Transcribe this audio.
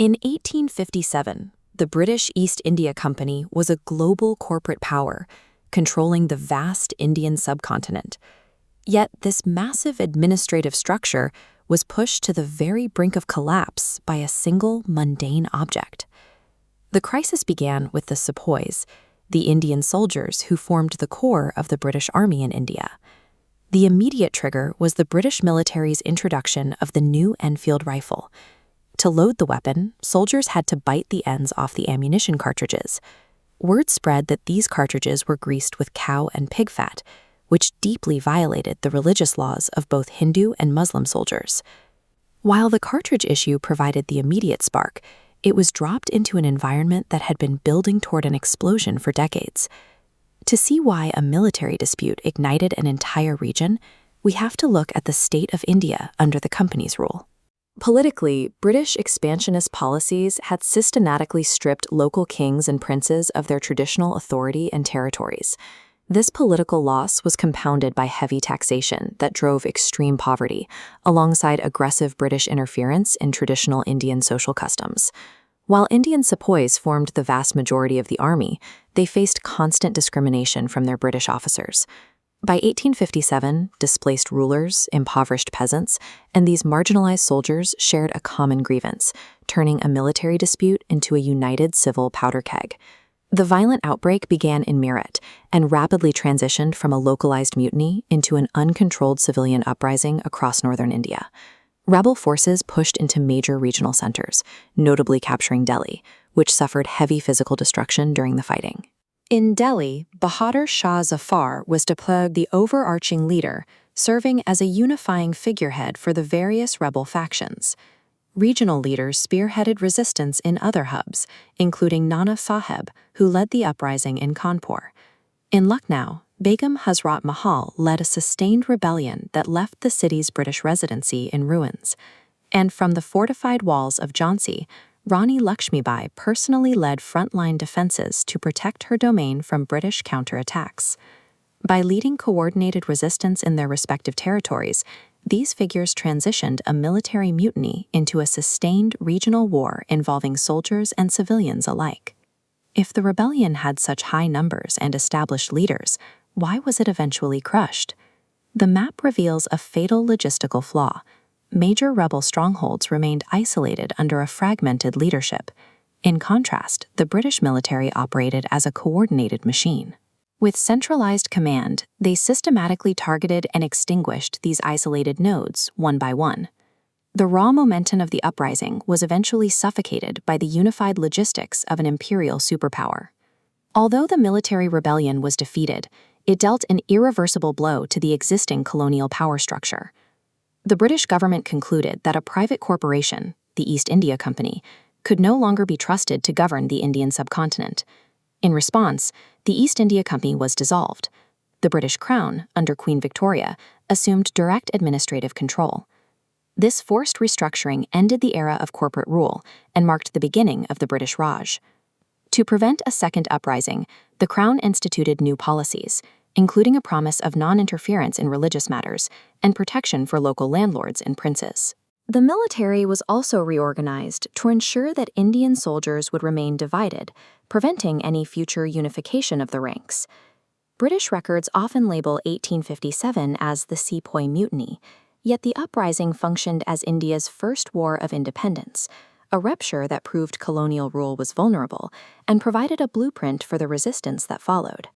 In 1857, the British East India Company was a global corporate power, controlling the vast Indian subcontinent. Yet this massive administrative structure was pushed to the very brink of collapse by a single mundane object. The crisis began with the Sepoys, the Indian soldiers who formed the core of the British Army in India. The immediate trigger was the British military's introduction of the new Enfield rifle. To load the weapon, soldiers had to bite the ends off the ammunition cartridges. Word spread that these cartridges were greased with cow and pig fat, which deeply violated the religious laws of both Hindu and Muslim soldiers. While the cartridge issue provided the immediate spark, it was dropped into an environment that had been building toward an explosion for decades. To see why a military dispute ignited an entire region, we have to look at the state of India under the company's rule. Politically, British expansionist policies had systematically stripped local kings and princes of their traditional authority and territories. This political loss was compounded by heavy taxation that drove extreme poverty, alongside aggressive British interference in traditional Indian social customs. While Indian sepoys formed the vast majority of the army, they faced constant discrimination from their British officers. By 1857, displaced rulers, impoverished peasants, and these marginalized soldiers shared a common grievance, turning a military dispute into a united civil powder keg. The violent outbreak began in Meerut and rapidly transitioned from a localized mutiny into an uncontrolled civilian uprising across northern India. Rebel forces pushed into major regional centers, notably capturing Delhi, which suffered heavy physical destruction during the fighting. In Delhi, Bahadur Shah Zafar was declared the overarching leader, serving as a unifying figurehead for the various rebel factions. Regional leaders spearheaded resistance in other hubs, including Nana Saheb, who led the uprising in Kanpur. In Lucknow, Begum Hazrat Mahal led a sustained rebellion that left the city's British residency in ruins. And from the fortified walls of Jhansi, Rani Lakshmibai personally led frontline defenses to protect her domain from British counterattacks. By leading coordinated resistance in their respective territories, these figures transitioned a military mutiny into a sustained regional war involving soldiers and civilians alike. If the rebellion had such high numbers and established leaders, why was it eventually crushed? The map reveals a fatal logistical flaw. Major rebel strongholds remained isolated under a fragmented leadership. In contrast, the British military operated as a coordinated machine. With centralized command, they systematically targeted and extinguished these isolated nodes one by one. The raw momentum of the uprising was eventually suffocated by the unified logistics of an imperial superpower. Although the military rebellion was defeated, it dealt an irreversible blow to the existing colonial power structure. The British government concluded that a private corporation, the East India Company, could no longer be trusted to govern the Indian subcontinent. In response, the East India Company was dissolved. The British Crown, under Queen Victoria, assumed direct administrative control. This forced restructuring ended the era of corporate rule and marked the beginning of the British Raj. To prevent a second uprising, the Crown instituted new policies, including a promise of non-interference in religious matters and protection for local landlords and princes. The military was also reorganized to ensure that Indian soldiers would remain divided, preventing any future unification of the ranks. British records often label 1857 as the Sepoy Mutiny, yet the uprising functioned as India's first war of independence, a rupture that proved colonial rule was vulnerable and provided a blueprint for the resistance that followed.